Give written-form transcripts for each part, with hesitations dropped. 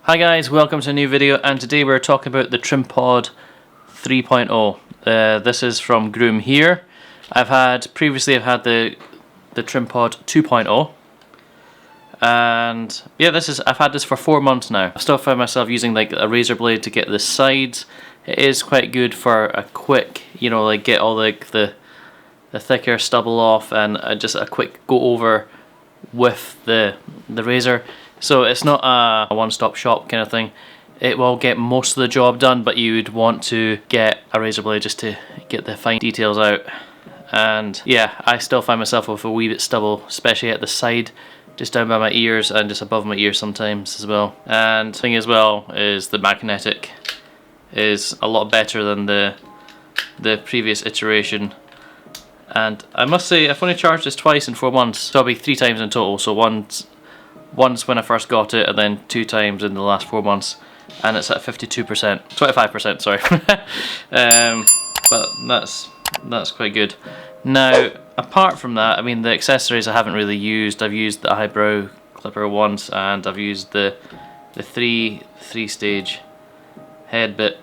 Hi guys, welcome to a new video, and today we're talking about the TrimPod 3.0. This is from Groom here. Previously I've had the TrimPod 2.0, and yeah, I've had this for 4 months now. I still find myself using like a razor blade to get the sides. It is quite good for a quick, like get all like the thicker stubble off, and just a quick go over with the razor. So it's not a one-stop shop kind of thing. It will get most of the job done, but you'd want to get a razor blade just to get the fine details out. And yeah, I still find myself with a wee bit stubble, especially at the side, just down by my ears and just above my ears sometimes as well. And the thing as well is the magnetic is a lot better than the previous iteration. And I must say, I've only charged this twice in 4 months, so it'll be 3 times in total. So once when I first got it, and then 2 times in the last 4 months, and it's at 25%, sorry. But that's quite good. Now, apart from that, I mean, the accessories I haven't really used. I've used the eyebrow clipper once, and I've used the three-stage head bit,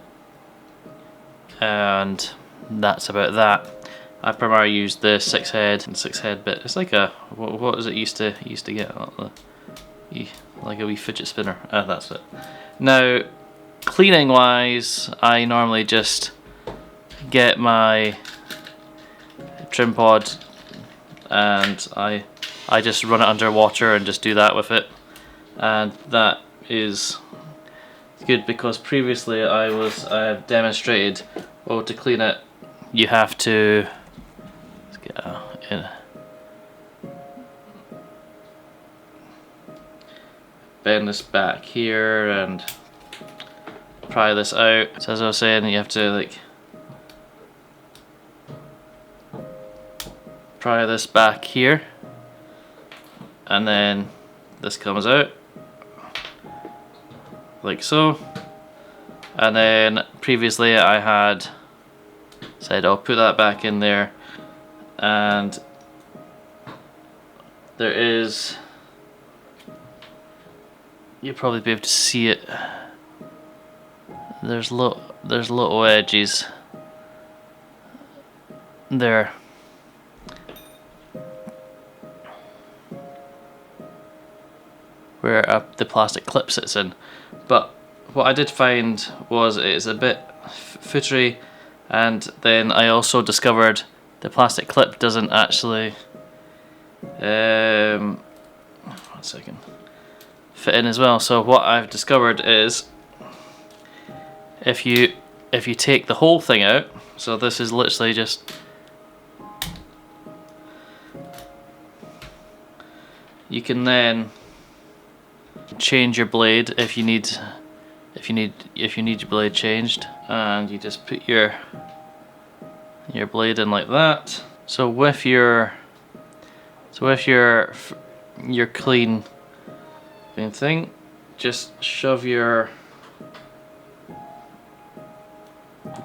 and that's about that. I primarily used the 6-head bit. It's like a what was it used to get? Like a wee fidget spinner. That's it. Now, cleaning wise, I normally just get my TrimPod and I just run it under water and just do that with it, and that is good because previously I have demonstrated, well, to clean it you have to bend this back here and pry this out. So as I was saying, you have to like pry this back here, and then this comes out like so. And then previously I had said I'll put that back in there, and there is, you'll probably be able to see it, there's little edges there. Where the plastic clip sits in. But what I did find was it's a bit footery, and then I also discovered the plastic clip doesn't actually fit in as well. So what I've discovered is if you take the whole thing out, so this is literally just, you can then change your blade if you need your blade changed, and you just put your blade in like that. So with your clean thing, just shove your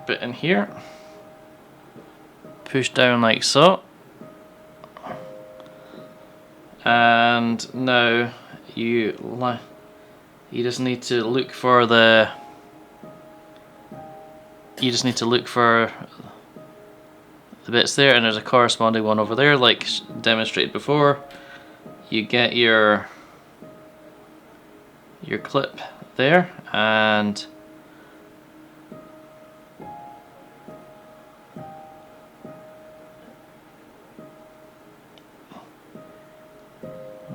bit in here, push down like so, and now you just need to look for the bits there, and there's a corresponding one over there like demonstrated before. You get your clip there, and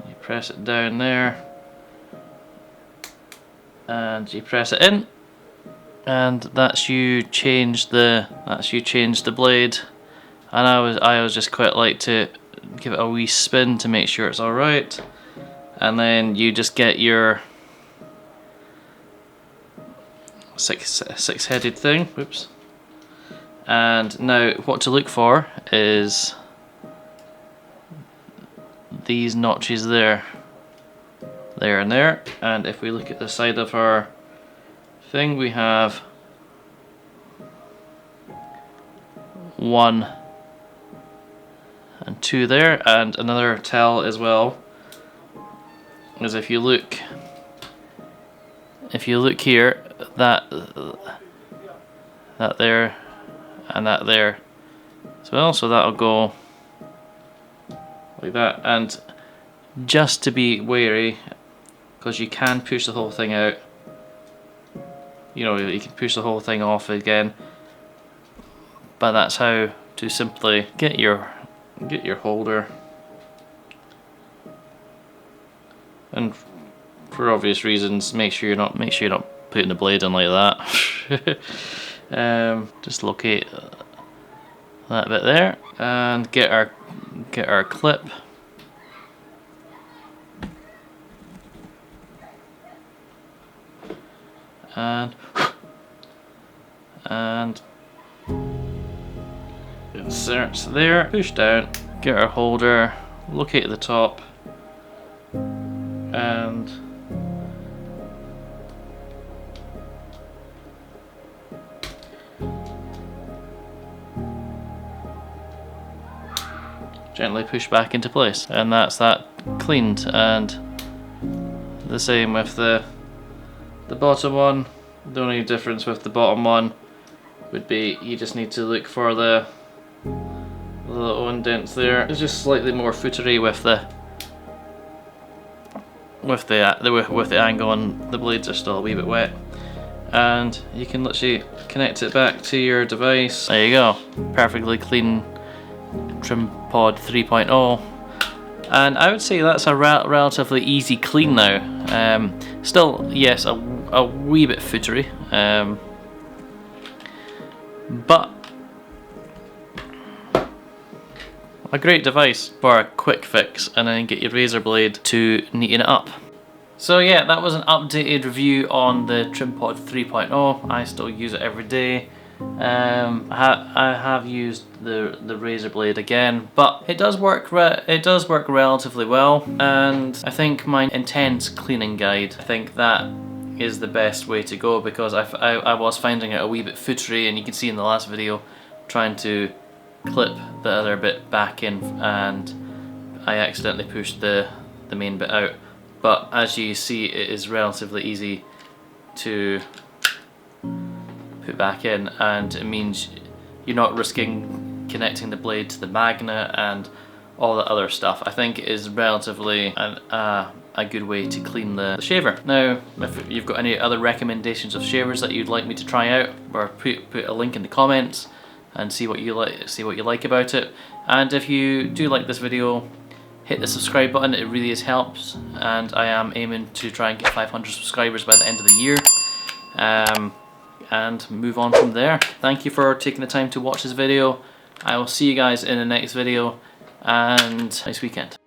you press it down there, and you press it in, and that's you change the blade. And I was just quite like to give it a wee spin to make sure it's alright, and then you just get your six-headed thing. Whoops. And now what to look for is these notches there, and there. And if we look at the side of our thing, we have 1 and 2 there, and another tell as well is if you look if you look here, that there and that there as well, so that'll go like that. And just to be wary, because you can push the whole thing out, you know, you can push the whole thing off again, but that's how to simply get your holder. And for obvious reasons, make sure you're not putting the blade in like that. Just locate that bit there and get our clip. And insert there, push down, get our holder, locate the top, and gently push back into place, and that's that cleaned. And the same with the bottom one. The only difference with the bottom one would be you just need to look for the little indents there. It's just slightly more footery with the angle, and the blades are still a wee bit wet. And you can literally connect it back to your device. There you go, perfectly clean TrimPod 3.0. And I would say that's a relatively easy clean now. Still, yes, a wee bit footery, but a great device for a quick fix, and then get your razor blade to neaten it up. So yeah, that was an updated review on the TrimPod 3.0. I still use it every day. I have used the razor blade again, but it does work relatively well. And I think my intense cleaning guide, I think that is the best way to go, because I was finding it a wee bit footery, and you can see in the last video trying to clip the other bit back in, and I accidentally pushed the main bit out. But as you see, it is relatively easy to put back in, and it means you're not risking connecting the blade to the magnet and all the other stuff. I think it is relatively a good way to clean the shaver. Now, if you've got any other recommendations of shavers that you'd like me to try out, or put a link in the comments and see what you like about it. And if you do like this video, hit the subscribe button, it really helps, and I am aiming to try and get 500 subscribers by the end of the year, and move on from there. Thank you for taking the time to watch this video. I will see you guys in the next video, and nice weekend.